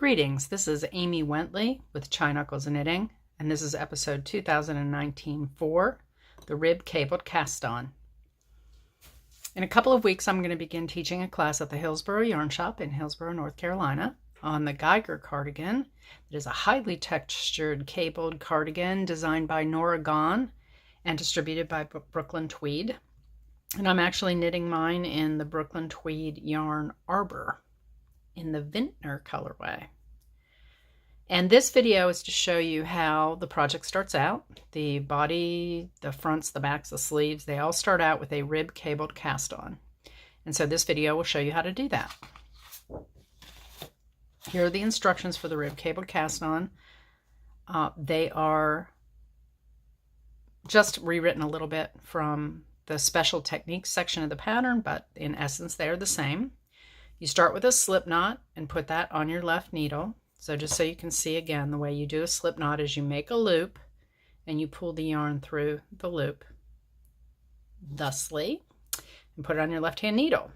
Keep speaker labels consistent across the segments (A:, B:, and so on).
A: Greetings, this is Amy Wentley with Chai Knuckles Knitting, and this is episode 2019-4, the Rib Cabled Cast On. In a couple of weeks, I'm going to begin teaching a class at the Hillsboro Yarn Shop in Hillsboro, North Carolina on the Geiger Cardigan. It is a highly textured cabled cardigan designed by Norah Gaughan and distributed by Brooklyn Tweed. And I'm actually knitting mine in the Brooklyn Tweed yarn Arbor in the Vintner colorway. And this video is to show you how the project starts out. The body, the fronts, the backs, the sleeves, they all start out with a rib cabled cast on. And so this video will show you how to do that. Here are the instructions for the rib cabled cast on. They are just rewritten a little bit from the special techniques section of the pattern, but in essence they are the same. You start with a slip knot and put that on your left needle. So just so you can see again, the way you do a slip knot is you make a loop and you pull the yarn through the loop thusly and put it on your left hand needle.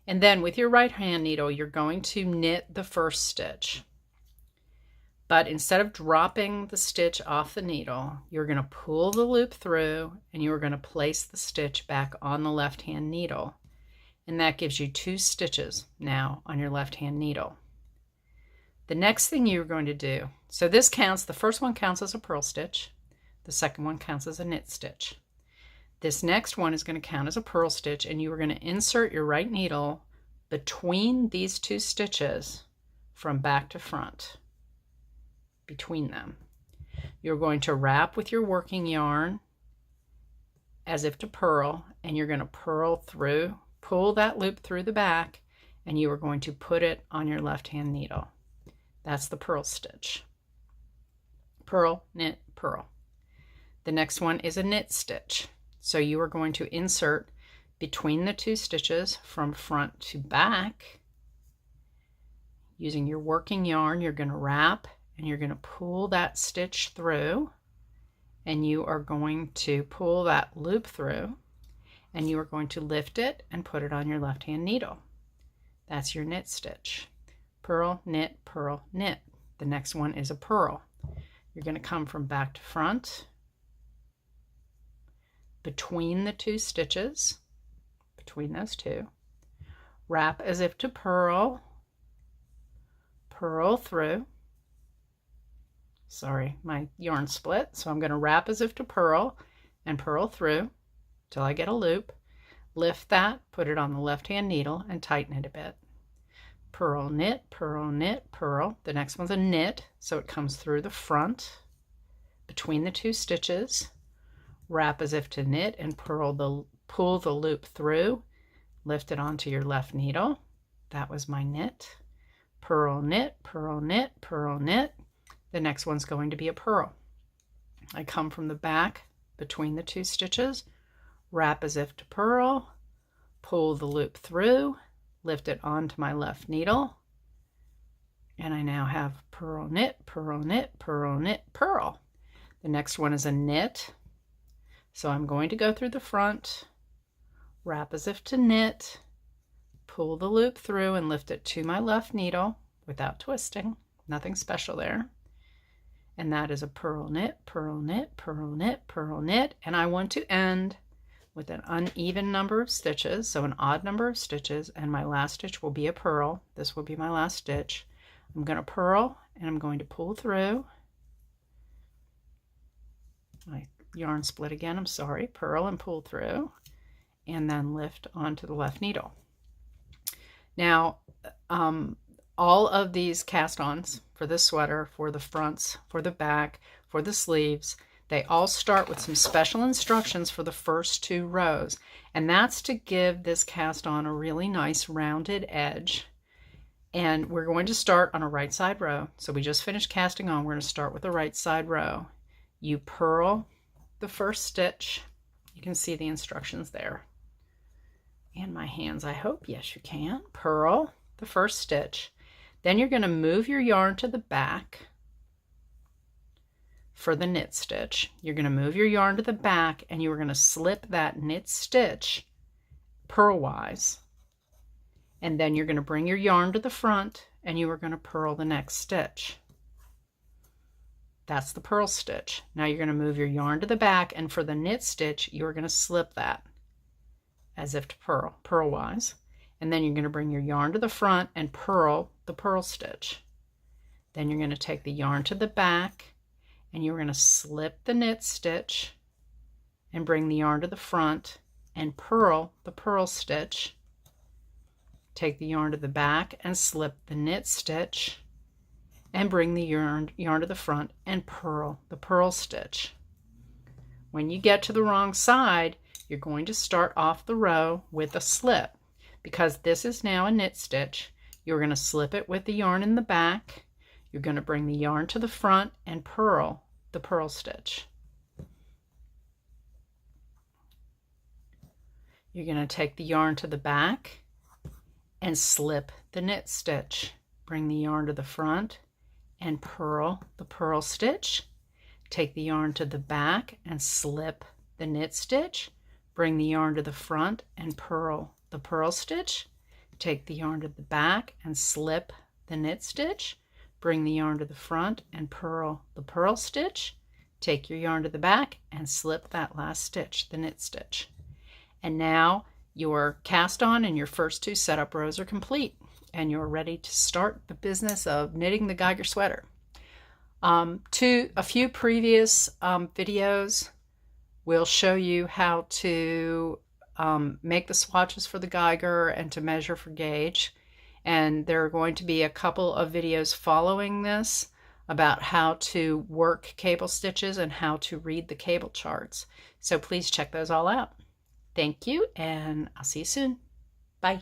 A: And then with your right hand needle, you're going to knit the first stitch. But instead of dropping the stitch off the needle, you're going to pull the loop through and you're going to place the stitch back on the left hand needle. And that gives you 2 stitches now on your left hand needle. The next thing you're going to do, so this counts, the first one counts as a purl stitch, the second one counts as a knit stitch. This next one is going to count as a purl stitch, and you are going to insert your right needle between these 2 stitches from back to front, between them. You're going to wrap with your working yarn as if to purl, and you're going to purl through, pull that loop through the back, and you are going to put it on your left hand needle. That's the purl stitch. Purl, knit, purl. The next one is a knit stitch. So you are going to insert between the 2 stitches from front to back. Using your working yarn, you're going to wrap and you're going to pull that stitch through, and you are going to pull that loop through, and you are going to lift it and put it on your left hand needle. That's your knit stitch. Purl, knit, purl, knit. The next one is a purl. You're going to come from back to front, between the 2 stitches, between those 2, wrap as if to purl, purl through. Sorry, my yarn split, so I'm going to wrap as if to purl and purl through till I get a loop. Lift that, put it on the left hand needle and tighten it a bit. Purl, knit, purl, knit, purl. The next one's a knit, so it comes through the front between the 2 stitches. Wrap as if to knit and pull the loop through. Lift it onto your left needle. That was my knit. Purl, knit, purl, knit, purl, knit. The next one's going to be a purl. I come from the back between the 2 stitches, wrap as if to purl, pull the loop through, lift it onto my left needle, and I now have purl, knit, purl, knit, purl, knit, purl. The next one is a knit, so I'm going to go through the front, wrap as if to knit, pull the loop through and lift it to my left needle without twisting, nothing special there. And that is a purl, knit, purl, knit, purl, knit, purl, knit, and I want to end with an uneven number of stitches, so an odd number of stitches, and my last stitch will be a purl. This will be my last stitch. I'm going to purl and I'm going to pull through. My yarn split again, I'm sorry. Purl and pull through, and then lift onto the left needle. Now, all of these cast-ons for the sweater, for the fronts, for the back, for the sleeves, they all start with some special instructions for the first 2 rows. And that's to give this cast on a really nice rounded edge. And we're going to start on a right side row. So we just finished casting on. We're going to start with the right side row. You purl the first stitch. You can see the instructions there. And my hands, I hope. Yes, you can. Purl the first stitch. Then you're going to move your yarn to the back for the knit stitch. You're going to move your yarn to the back and you are going to slip that knit stitch purlwise. And then you're going to bring your yarn to the front and you are going to purl the next stitch. That's the purl stitch. Now you're going to move your yarn to the back, and for the knit stitch, you're going to slip that as if to purlwise. And then you're going to bring your yarn to the front and purl the purl stitch. Then you're going to take the yarn to the back, and you're going to slip the knit stitch and bring the yarn to the front and purl the purl stitch. Take the yarn to the back and slip the knit stitch and bring the yarn to the front and purl the purl stitch. When you get to the wrong side, you're going to start off the row with a slip. Because this is now a knit stitch, you're going to slip it with the yarn in the back. You're going to bring the yarn to the front and purl the purl stitch. You're going to take the yarn to the back and slip the knit stitch. Bring the yarn to the front and purl the purl stitch. Take the yarn to the back and slip the knit stitch. Bring the yarn to the front and purl the purl stitch. Take the yarn to the back and slip the knit stitch. Bring the yarn to the front and purl the purl stitch. Take your yarn to the back and slip that last stitch, the knit stitch. And now your cast on and your first 2 setup rows are complete, and you're ready to start the business of knitting the Geiger sweater. A few previous videos will show you how to make the swatches for the Geiger and to measure for gauge. And there are going to be a couple of videos following this about how to work cable stitches and how to read the cable charts. So please check those all out. Thank you, and I'll see you soon. Bye.